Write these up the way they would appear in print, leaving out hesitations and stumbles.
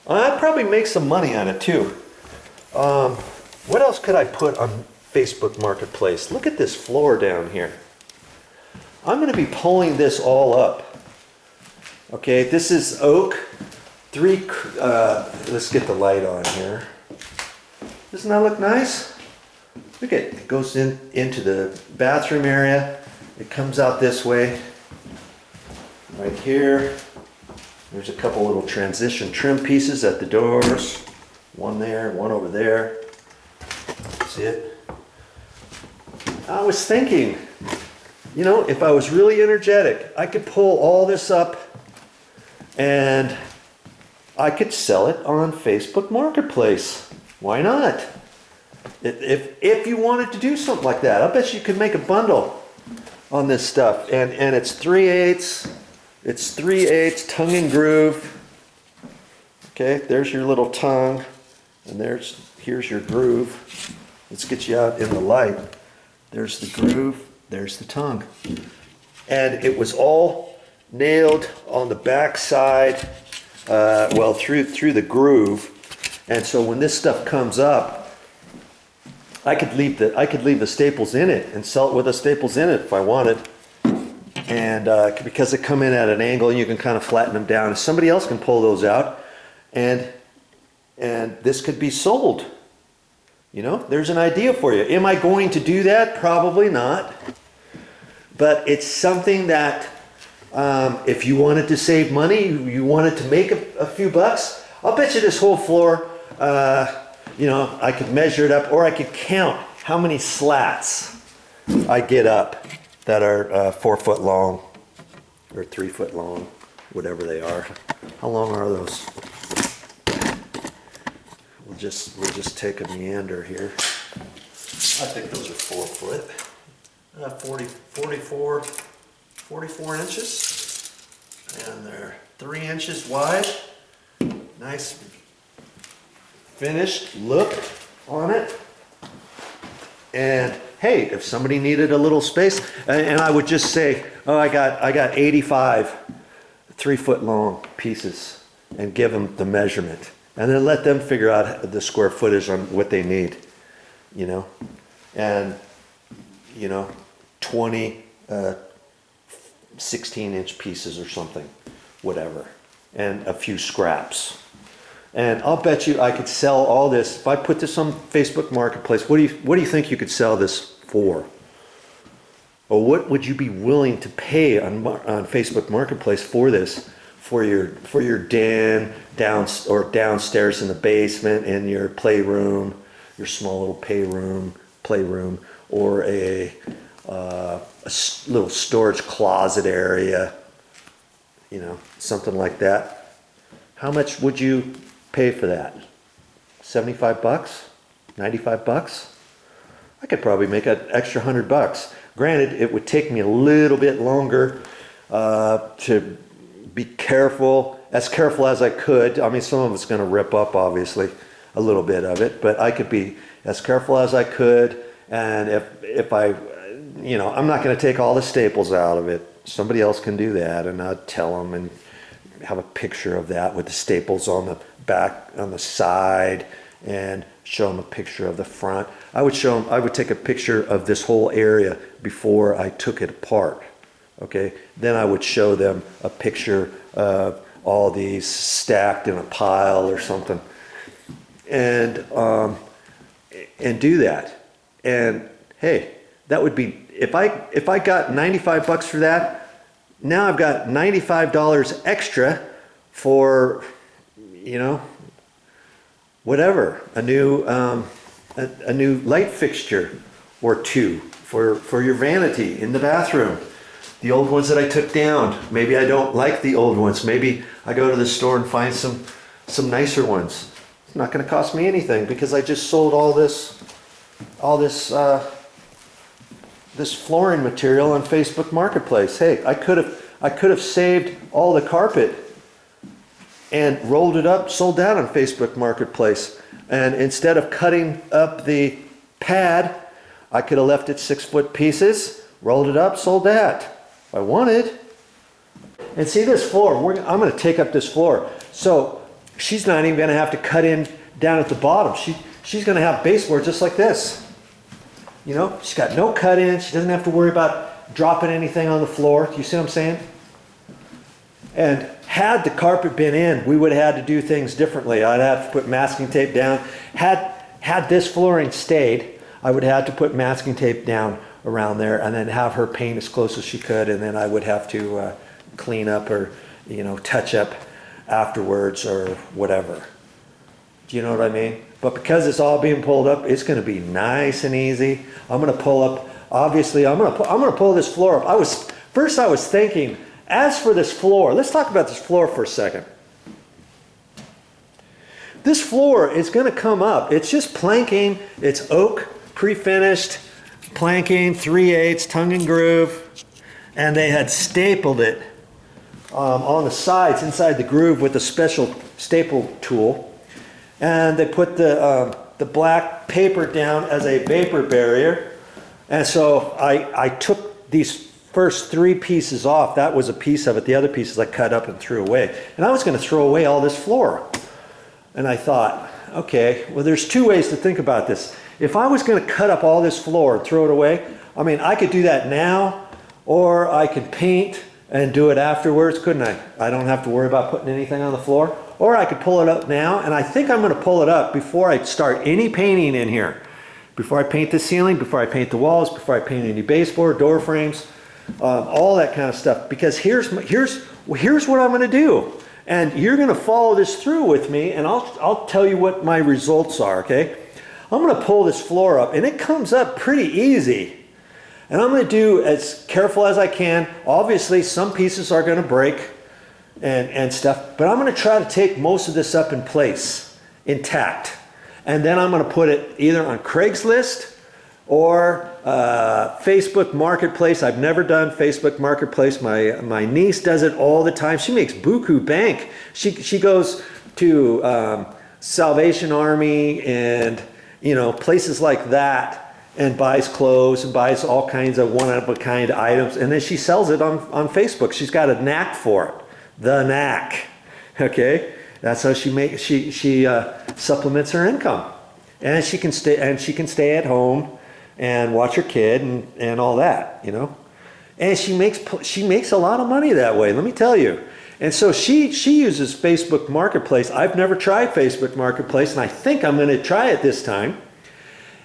I'd probably make some money on it too. What else could I put on Facebook Marketplace? Look at this floor down here. I'm going to be pulling this all up. Okay, this is oak. Let's get the light on here. Doesn't that look nice? Look at it goes into the bathroom area. It comes out this way. Right here. There's a couple little transition trim pieces at the doors. One there, one over there. See it? I was thinking, you know, if I was really energetic, I could pull all this up and I could sell it on Facebook Marketplace. Why not? If you wanted to do something like that, I bet you could make a bundle on this stuff. And it's 3/8. It's 3/8 tongue and groove. Okay, there's your little tongue, and here's your groove. Let's get you out in the light. There's the groove. There's the tongue. And it was all nailed on the back side, well, through the groove. And so when this stuff comes up, I could leave the staples in it and sell it with the staples in it if I wanted. And because they come in at an angle, and you can kind of flatten them down. Somebody else can pull those out, and this could be sold. You know, there's an idea for you. Am I going to do that? Probably not. But it's something that if you wanted to save money, you wanted to make a few bucks, I'll bet you this whole floor, you know, I could measure it up, or I could count how many slats I get up that are 4 foot long or 3 foot long, whatever they are. How long are those? We'll just take a meander here. I think those are 4 foot. 44 inches. And they're 3 inches wide. Nice finished look on it. And hey, if somebody needed a little space, and I would just say, oh, I got 85 3 foot long pieces, and give them the measurement, and then let them figure out the square footage on what they need, you know, and you know, 20 16-inch pieces or something, whatever, and a few scraps. And I'll bet you I could sell all this if I put this on Facebook Marketplace. What do you think you could sell this for? Or what would you be willing to pay on Facebook Marketplace for this, for your den downstairs in the basement, in your playroom, your small little playroom, or a little storage closet area, you know, something like that? How much would you pay for that? 75 bucks? 95 bucks? I could probably make an extra 100 bucks. Granted, it would take me a little bit longer to be as careful as I could. I mean, some of it's going to rip up, obviously, a little bit of it, but I could be as careful as I could. And if I, you know, I'm not going to take all the staples out of it. Somebody else can do that, and I'd tell them and have a picture of that with the staples on the back, on the side, and show them a picture of the front. I would take a picture of this whole area before I took it apart. Okay, then I would show them a picture of all these stacked in a pile or something, and do that. And hey, that would be, if I got 95 bucks for that, now I've got $95 extra for, you know, whatever, a new light fixture or two for your vanity in the bathroom. The old ones that I took down, maybe I don't like the old ones. Maybe I go to the store and find some nicer ones. It's not going to cost me anything because I just sold all this flooring material on Facebook Marketplace. Hey, I could have saved all the carpet and rolled it up, sold that on Facebook Marketplace. And instead of cutting up the pad, I could have left it 6 foot pieces, rolled it up, sold that if I wanted. And see this floor, I'm going to take up this floor. So she's not even gonna have to cut in down at the bottom. She's gonna have baseboard just like this. You know, she's got no cut in. She doesn't have to worry about dropping anything on the floor. Do you see what I'm saying? And had the carpet been in, we would have had to do things differently. I'd have to put masking tape down. Had this flooring stayed, I would have had to put masking tape down around there and then have her paint as close as she could, and then I would have to clean up or, you know, touch up afterwards or whatever. Do you know what I mean? But because it's all being pulled up, it's going to be nice and easy. I'm going to pull up, obviously, I'm going to pull this floor up. First I was thinking, as for this floor, let's talk about this floor for a second. This floor is going to come up. It's just planking. It's oak, pre-finished, planking, 3/8, tongue and groove. And they had stapled it on the sides, inside the groove with a special staple tool. And they put the black paper down as a vapor barrier. And so I took these first 3 pieces off. That was a piece of it. The other pieces I cut up and threw away. And I was going to throw away all this floor. And I thought, okay, well, there's 2 ways to think about this. If I was going to cut up all this floor and throw it away, I mean, I could do that now, or I could paint and do it afterwards, couldn't I? I don't have to worry about putting anything on the floor. Or I could pull it up now, and I think I'm going to pull it up before I start any painting in here. Before I paint the ceiling, before I paint the walls, before I paint any baseboard, door frames, all that kind of stuff. Because here's what I'm going to do. And you're going to follow this through with me, and I'll tell you what my results are, okay? I'm going to pull this floor up, and it comes up pretty easy. And I'm going to do as careful as I can. Obviously, some pieces are going to break and stuff, but I'm going to try to take most of this up in place, intact. And then I'm going to put it either on Craigslist or Facebook Marketplace. I've never done Facebook Marketplace. My niece does it all the time. She makes buku bank. She goes to Salvation Army and, you know, places like that, and buys clothes and buys all kinds of one-of-a-kind items, and then she sells it on Facebook. She's got a knack for it. The knack. Okay? That's how she supplements her income. And she can stay at home and watch her kid and all that, you know. And she makes a lot of money that way, let me tell you. And so she uses Facebook Marketplace. I've never tried Facebook Marketplace, and I think I'm going to try it this time.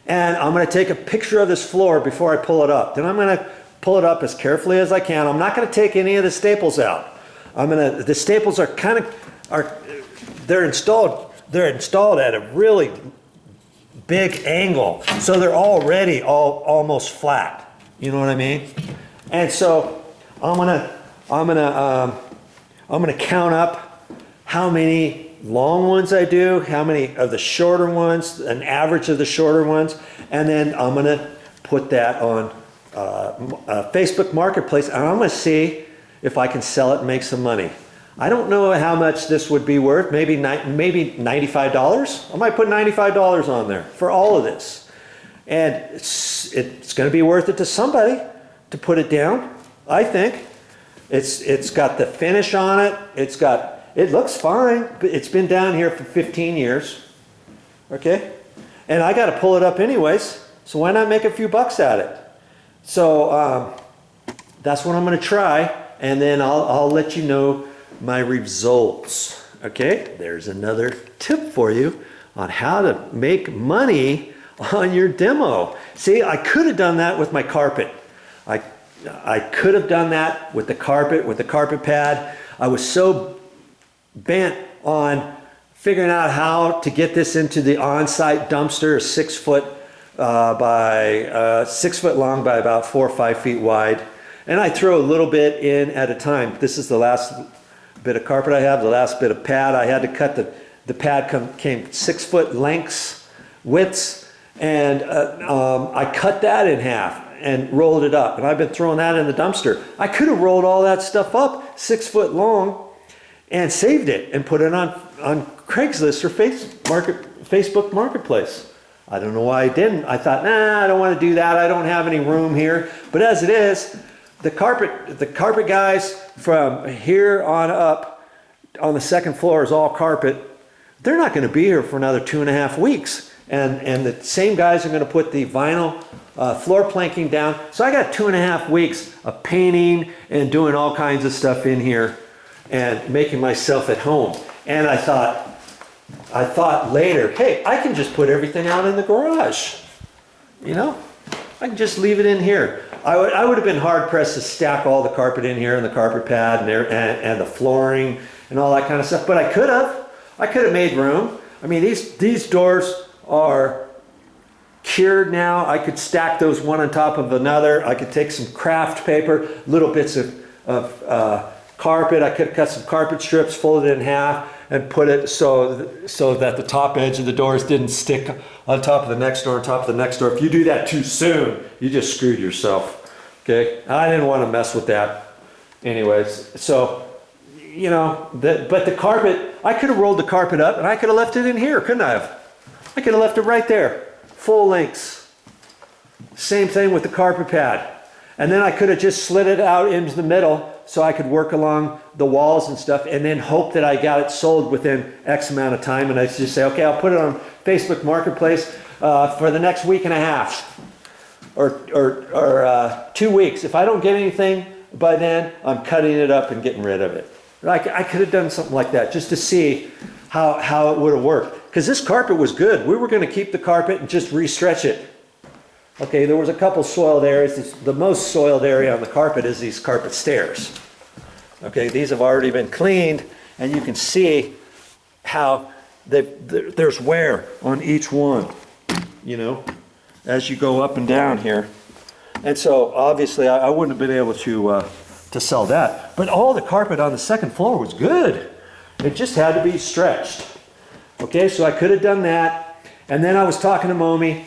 And I'm going to take a picture of this floor before I pull it up. Then I'm going to pull it up as carefully as I can. I'm not going to take any of the staples out. The staples are they're installed at a really big angle, so they're already almost flat. You know what I mean? And so I'm gonna count up how many long ones I do, how many of the shorter ones, an average of the shorter ones, and then I'm gonna put that on Facebook Marketplace, and I'm gonna see if I can sell it and make some money. I don't know how much this would be worth, maybe $95. I might put $95 on there for all of this. And it's going to be worth it to somebody to put it down, I think. It's got the finish on it. It looks fine, but it's been down here for 15 years. Okay? And I got to pull it up anyways, so why not make a few bucks at it? So that's what I'm going to try. And then I'll let you know my results. Okay, there's another tip for you on how to make money on your demo. See, I could have done that with my carpet. I could have done that with the carpet pad. I was so bent on figuring out how to get this into the on-site dumpster, 6 foot by 6 foot long by about 4 or 5 feet wide. And I throw a little bit in at a time. This is the last bit of carpet I have, the last bit of pad. I had to cut the pad came 6 foot lengths, widths, and I cut that in half and rolled it up. And I've been throwing that in the dumpster. I could have rolled all that stuff up 6 foot long and saved it and put it on Craigslist or Facebook Marketplace. I don't know why I didn't. I thought, nah, I don't want to do that. I don't have any room here. But as it is, the carpet guys from here on up on the second floor is all carpet. they're not going to be here for another 2.5 weeks. And the same guys are going to put the vinyl floor planking down. So I got 2.5 weeks of painting and doing all kinds of stuff in here and making myself at home. And I thought later, hey, I can just put everything out in the garage. You know, I can just leave it in here. I would have been hard pressed to stack all the carpet in here and the carpet pad and the flooring and all that kind of stuff. But I could have made room. I mean, these doors are cured now. I could stack those one on top of another. I could take some craft paper, little bits of carpet. I could cut some carpet strips, fold it in half, and put it so that the top edge of the doors didn't stick on top of the next door, on top of the next door. If you do that too soon, you just screwed yourself. Okay, I didn't want to mess with that. Anyways, so you know, but the carpet, I could have rolled the carpet up and I could have left it in here, couldn't I have? I could have left it right there, full lengths. Same thing with the carpet pad. And then I could have just slid it out into the middle so I could work along the walls and stuff and then hope that I got it sold within X amount of time. And I just say, okay, I'll put it on Facebook Marketplace for the next week and a half or 2 weeks. If I don't get anything by then, I'm cutting it up and getting rid of it. I could have done something like that just to see how it would have worked. Because this carpet was good. We were going to keep the carpet and just re-stretch it. Okay, there was a couple soiled areas. The most soiled area on the carpet is these carpet stairs. Okay, these have already been cleaned, and you can see how there's wear on each one, you know, as you go up and down here. And so obviously I wouldn't have been able to sell that. But all the carpet on the second floor was good. It just had to be stretched. Okay, so I could have done that. And then I was talking to Momi.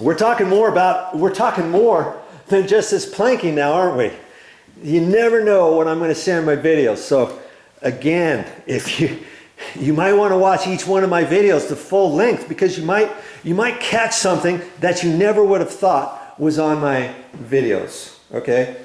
We're talking more than just this planking now, aren't we? You never know what I'm going to say in my videos. So again, if you might want to watch each one of my videos to full length, because you might catch something that you never would have thought was on my videos. Okay?